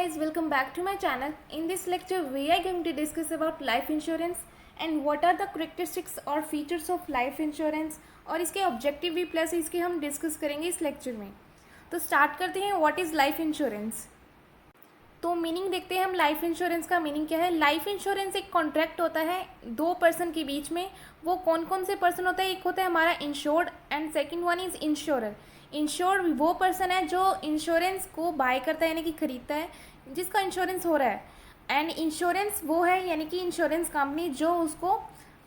guys, welcome back to my channel. In this lecture we are going to discuss about life insurance and what are the characteristics or features of life insurance और इसके objective भी plus इसके हम discuss करेंगे इस lecture में। तो start करते हैं। What is life insurance. तो मीनिंग देखते हैं हम लाइफ इंश्योरेंस का मीनिंग क्या है। लाइफ इंश्योरेंस एक कॉन्ट्रैक्ट होता है दो पर्सन के बीच में। वो कौन कौन से पर्सन होता है, एक होता है हमारा insured and second one is insurer. Insured वो पर्सन है जो इंश्योरेंस को बाय करता है यानी कि खरीदता है, जिसका इंश्योरेंस हो रहा है। एंड इंश्योरेंस वो है यानी कि इंश्योरेंस कंपनी जो उसको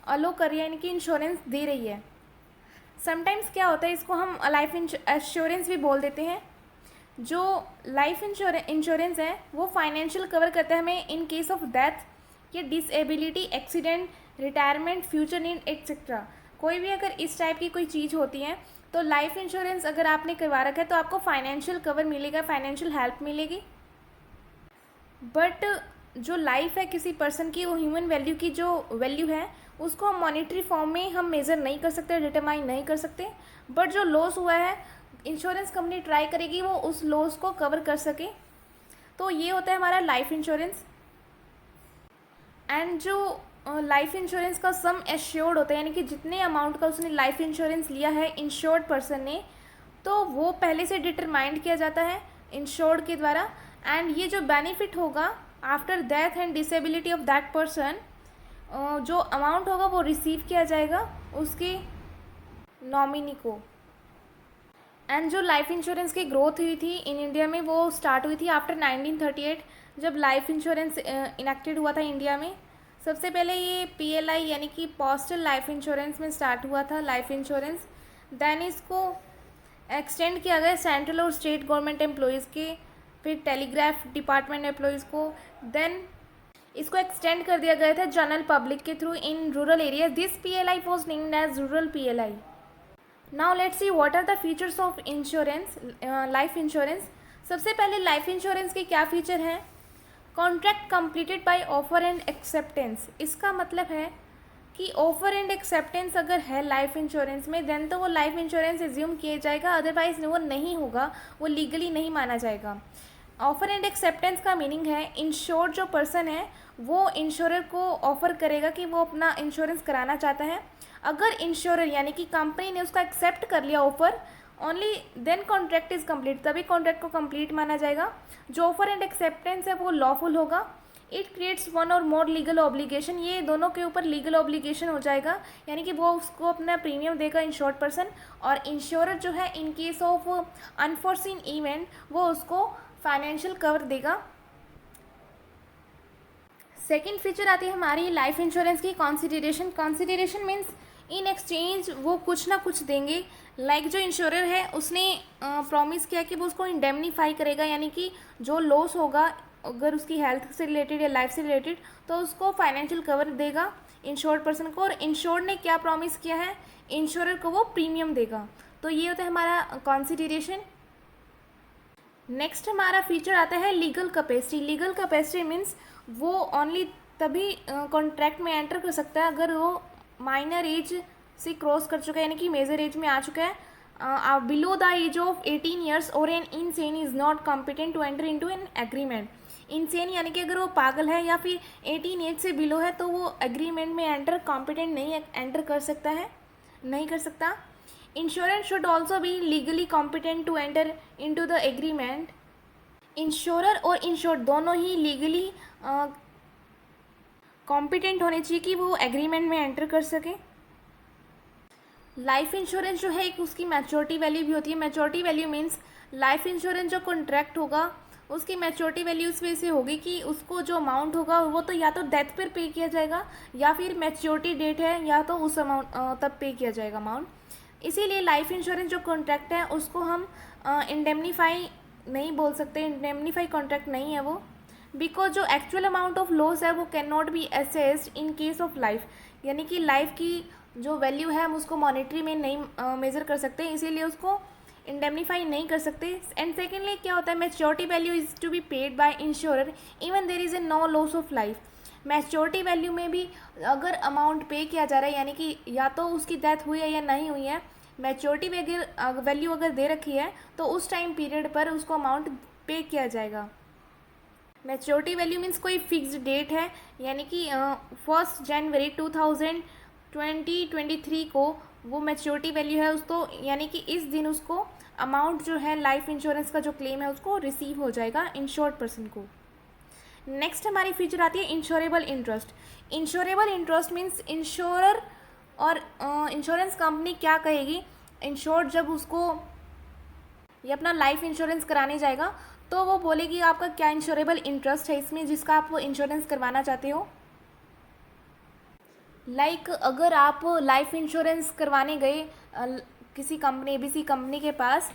अलो कर रही है यानी कि इंश्योरेंस दे रही है। समटाइम्स क्या होता है, इसको हम लाइफ इंश्योरेंस भी बोल देते हैं। जो लाइफ इंश्योरेंस है वो फाइनेंशियल कवर करता है हमें इन केस ऑफ डेथ या disability, accident, retirement, future need etcetera. कोई भी अगर इस टाइप की कोई चीज़ होती है तो लाइफ इंश्योरेंस अगर आपने करवा रखा है तो आपको फाइनेंशियल कवर मिलेगा, फाइनेंशियल हेल्प मिलेगी। बट जो लाइफ है किसी पर्सन की, वो ह्यूमन वैल्यू की जो वैल्यू है उसको हम मॉनेटरी फॉर्म में हम मेज़र नहीं कर सकते, डिटरमाइन नहीं कर सकते। बट जो लॉस हुआ है इंश्योरेंस कंपनी ट्राई करेगी वो उस लॉस को कवर कर सके। तो ये होता है हमारा लाइफ इंश्योरेंस। एंड जो लाइफ इंश्योरेंस का सम एश्योर्ड होता है यानी कि जितने अमाउंट का उसने लाइफ इंश्योरेंस लिया है इंश्योर्ड पर्सन ने, तो वो पहले से डिटरमाइंड किया जाता है इंश्योर्ड के द्वारा। एंड ये जो बेनिफिट होगा after death and disability of that person, जो अमाउंट होगा वो रिसीव किया जाएगा उसके नॉमिनी को। एंड जो लाइफ इंश्योरेंस की ग्रोथ हुई थी इन इंडिया में वो स्टार्ट हुई थी आफ्टर 1938, जब लाइफ इंश्योरेंस इनेक्टेड हुआ था इंडिया में। सबसे पहले ये PLI यानी कि पोस्टल लाइफ इंश्योरेंस में स्टार्ट हुआ था लाइफ इंश्योरेंस। देन इसको एक्सटेंड किया गया सेंट्रल और स्टेट गवर्नमेंट एम्प्लॉयज़ के, फिर टेलीग्राफ डिपार्टमेंट एम्प्लॉयज़ को। देन इसको एक्सटेंड कर दिया गया था जनरल पब्लिक के through in rural areas. This PLI was named as rural PLI। Now let's see what are the features of insurance, life insurance. सबसे पहले लाइफ इंश्योरेंस के क्या फीचर हैं। Contract completed by offer and acceptance. इसका मतलब है कि offer and acceptance अगर है लाइफ इंश्योरेंस में देन तो वो लाइफ इंश्योरेंस एज्यूम किया जाएगा, अदरवाइज वो नहीं होगा, वो लीगली नहीं माना जाएगा। ऑफर एंड एक्सेप्टेंस का मीनिंग है इंश्योर्ड जो पर्सन है वो इंश्योरर को ऑफर करेगा कि वो अपना इंश्योरेंस कराना चाहता है। अगर इंश्योरर यानी कि कंपनी ने उसका एक्सेप्ट कर लिया offer, only then contract is complete, तभी कॉन्ट्रैक्ट को कंप्लीट माना जाएगा। जो ऑफर एंड एक्सेप्टेंस है वो लॉफुल होगा। इट क्रिएट्स वन और मोर लीगल ऑब्लिगेशन, ये दोनों के ऊपर लीगल ऑब्लिगेशन हो जाएगा यानी कि वो उसको अपना प्रीमियम देगा इंश्योर्ड पर्सन, और इंश्योरर जो है in case of unforeseen event वो उसको फाइनेंशियल कवर देगा। सेकेंड फीचर आती है हमारी लाइफ इंश्योरेंस की consideration. Consideration means in exchange वो कुछ ना कुछ देंगे। लाइक जो इंश्योरर है उसने प्रॉमिस किया कि वो उसको इंडेमनीफाई करेगा यानी कि जो लॉस होगा अगर उसकी हेल्थ से रिलेटेड या लाइफ से रिलेटेड तो उसको फाइनेंशियल कवर देगा इंश्योर्ड पर्सन को। और इंश्योर्ड ने क्या प्रॉमिस किया है, इंश्योरर को वो प्रीमियम देगा। तो ये होता है हमारा कंसिडरेशन। नेक्स्ट हमारा फीचर आता है legal capacity. Legal capacity means वो ओनली तभी कॉन्ट्रैक्ट में एंटर कर सकता है अगर वो माइनर एज से क्रॉस कर चुका है यानी कि मेजर एज में आ चुका है। Below the age of 18 years और an insane is not competent to enter into an agreement. Insane यानी कि अगर वो पागल है या फिर 18 एज से बिलो है तो वो एग्रीमेंट में एंटर कॉम्पिटेंट नहीं एंटर कर सकता है, नहीं कर सकता। Insurance should also be legally competent to enter into the agreement. Insurer और इंश्योर्ड दोनों ही लीगली कॉम्पिटेंट होने चाहिए कि वो एग्रीमेंट में एंटर कर सके। लाइफ इंश्योरेंस जो है एक उसकी मैच्योरिटी वैल्यू भी होती है। Maturity value means life insurance जो कॉन्ट्रैक्ट होगा उसकी मैच्योरिटी वैल्यू इस वजह से होगी कि उसको जो अमाउंट होगा वो तो या तो डेथ पर पे किया जाएगा या फिर मैच्योरिटी डेट है या तो उस अमाउंट तब पे किया जाएगा अमाउंट। इसीलिए लाइफ इंश्योरेंस जो कॉन्ट्रैक्ट है उसको हम इंडेमनीफाई नहीं बोल सकते, इंडेमनीफाई कॉन्ट्रैक्ट नहीं है वो, बिकॉज जो एक्चुअल अमाउंट ऑफ लॉस है वो can not be assessed in case of life, यानी कि लाइफ की जो वैल्यू है हम उसको मॉनेटरी में नहीं मेज़र कर सकते, इसीलिए उसको इंडेमनीफाई नहीं कर सकते। एंड सेकेंडली क्या होता है, maturity value is to be paid by insurer even there is a no loss of life. Maturity value में भी अगर अमाउंट पे किया जा रहा है यानी कि या तो उसकी डेथ हुई है या नहीं हुई है, मैच्योरिटी वैल्यू अगर दे रखी है तो उस टाइम पीरियड पर उसको अमाउंट पे किया जाएगा। मैच्योरिटी वैल्यू मीन्स कोई फिक्स्ड डेट है, यानी कि 1 जनवरी 2023 को वो मैच्योरिटी वैल्यू है उसको, यानी कि इस दिन उसको अमाउंट जो है लाइफ इंश्योरेंस का जो क्लेम है उसको रिसीव हो जाएगा इंश्योर्ड पर्सन को। नेक्स्ट हमारी फीचर आती है insurable interest. Insurable interest means insurer और इंश्योरेंस कंपनी क्या कहेगी, इंश्योर्ड जब उसको ये अपना लाइफ इंश्योरेंस कराने जाएगा तो वो बोलेगी आपका क्या इंश्योरेबल इंटरेस्ट है इसमें जिसका आप इंश्योरेंस करवाना चाहते हो। लाइक अगर आप लाइफ इंश्योरेंस करवाने गए किसी कंपनी ABC कंपनी के पास,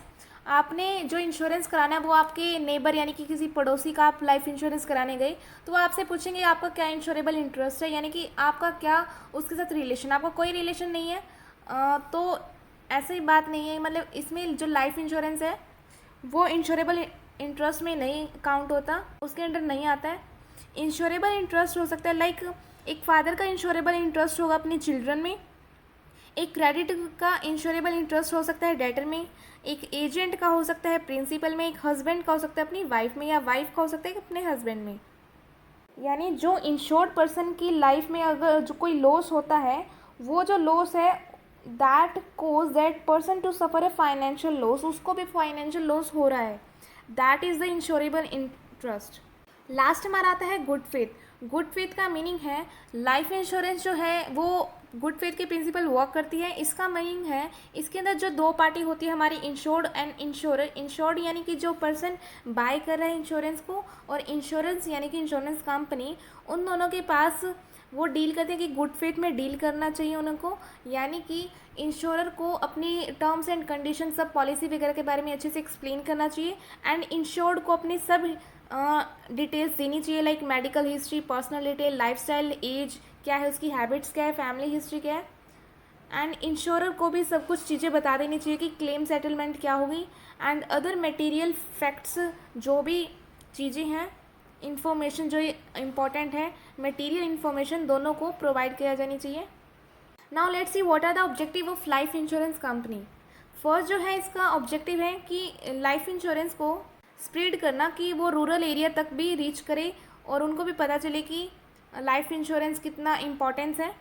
आपने जो इंश्योरेंस कराना है वो आपके नेबर यानी कि किसी पड़ोसी का आप लाइफ इंश्योरेंस कराने गए, तो वो आपसे पूछेंगे आपका क्या इंश्योरेबल इंटरेस्ट है, यानी कि आपका क्या उसके साथ रिलेशन, आपका कोई रिलेशन नहीं है। तो ऐसी बात नहीं है, मतलब इसमें जो लाइफ इंश्योरेंस है वो इंश्योरेबल इंटरेस्ट में नहीं काउंट होता, उसके अंडर नहीं आता है। इंश्योरेबल इंटरेस्ट हो सकता है लाइक एक फादर का इंश्योरेबल इंटरेस्ट होगा अपने चिल्ड्रन में, एक क्रेडिट का इंश्योरेबल इंटरेस्ट हो सकता है डेटर में, एक एजेंट का हो सकता है प्रिंसिपल में, एक हस्बैंड का हो सकता है अपनी वाइफ में, या वाइफ का हो सकता है अपने हस्बैंड में। यानी जो इंश्योर्ड पर्सन की लाइफ में अगर जो कोई लॉस होता है, वो जो लॉस है that cause that person to suffer a financial loss, उसको भी फाइनेंशियल लॉस हो रहा है, that is the insurable interest. Last हमारा आता है गुड फेथ। गुड फेथ का मीनिंग है लाइफ इंश्योरेंस जो है वो गुड फेथ के प्रिंसिपल वर्क करती है। इसका मीनिंग है इसके अंदर जो दो पार्टी होती है हमारी इंश्योर्ड एंड इंश्योरर। इंश्योर्ड यानी कि जो पर्सन बाय कर रहा है इंश्योरेंस को, और इंश्योरेंस यानी कि इंश्योरेंस कंपनी, उन दोनों के पास वो डील करते हैं कि गुड फेथ में डील करना चाहिए उनको, यानी कि इंश्योरर को अपनी टर्म्स एंड कंडीशन सब पॉलिसी वगैरह के बारे में अच्छे से एक्सप्लेन करना चाहिए, एंड इंश्योर्ड को अपनी सब डिटेल्स देनी चाहिए like medical history, personal detail, lifestyle, age क्या है उसकी, हैबिट्स क्या है, फैमिली हिस्ट्री क्या है, एंड इंश्योरर को भी सब कुछ चीज़ें बता देनी चाहिए कि क्लेम सेटलमेंट क्या होगी, एंड अदर मटेरियल फैक्ट्स जो भी चीज़ें हैं, इंफॉर्मेशन जो इम्पॉर्टेंट है, मटेरियल इन्फॉर्मेशन दोनों को प्रोवाइड किया जानी चाहिए। Now let's see what are the objective of life insurance company. First जो है इसका ऑब्जेक्टिव है कि लाइफ इंश्योरेंस को स्प्रेड करना, कि वो रूरल एरिया तक भी रीच करे और उनको भी पता चले कि लाइफ इंश्योरेंस कितना इम्पॉर्टेंस है।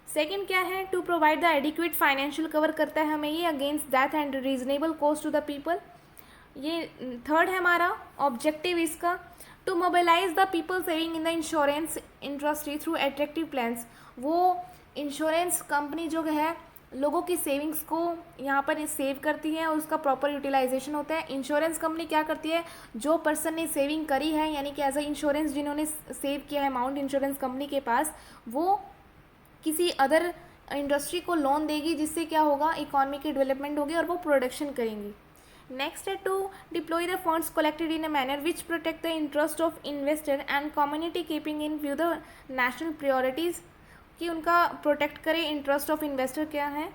सेकंड क्या है, to provide the adequate financial cover करता है हमें ये against death and reasonable cost to the people. ये थर्ड है हमारा ऑब्जेक्टिव इसका, to mobilize the people saving in the insurance industry through attractive plans. वो इंश्योरेंस कंपनी जो है लोगों की सेविंग्स को यहाँ पर सेव करती है और उसका प्रॉपर यूटिलाइजेशन होता है। इंश्योरेंस कंपनी क्या करती है, जो पर्सन ने सेविंग करी है यानी कि एज अ इंश्योरेंस जिन्होंने सेव किया है अमाउंट इंश्योरेंस कंपनी के पास, वो किसी अदर इंडस्ट्री को लोन देगी, जिससे क्या होगा, इकॉनमी की डेवलपमेंट होगी और वो प्रोडक्शन करेंगी। नेक्स्ट है to deploy the funds collected in a manner which protect the interest of investor and community keeping in view the national priorities, कि उनका प्रोटेक्ट करे इंटरेस्ट ऑफ इन्वेस्टर क्या है।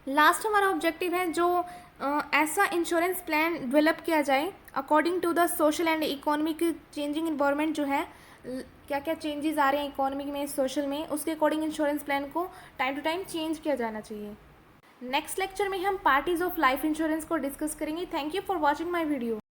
लास्ट हमारा ऑब्जेक्टिव है जो ऐसा इंश्योरेंस प्लान डेवलप किया जाए according to the social and economic changing environment, जो है क्या क्या चेंजेस आ रहे हैं इकोनॉमिक में, सोशल में, उसके अकॉर्डिंग इंश्योरेंस प्लान को टाइम टू टाइम चेंज किया जाना चाहिए। नेक्स्ट लेक्चर में हम पार्टीज ऑफ लाइफ इंश्योरेंस को डिस्कस करेंगे। Thank you for watching my video.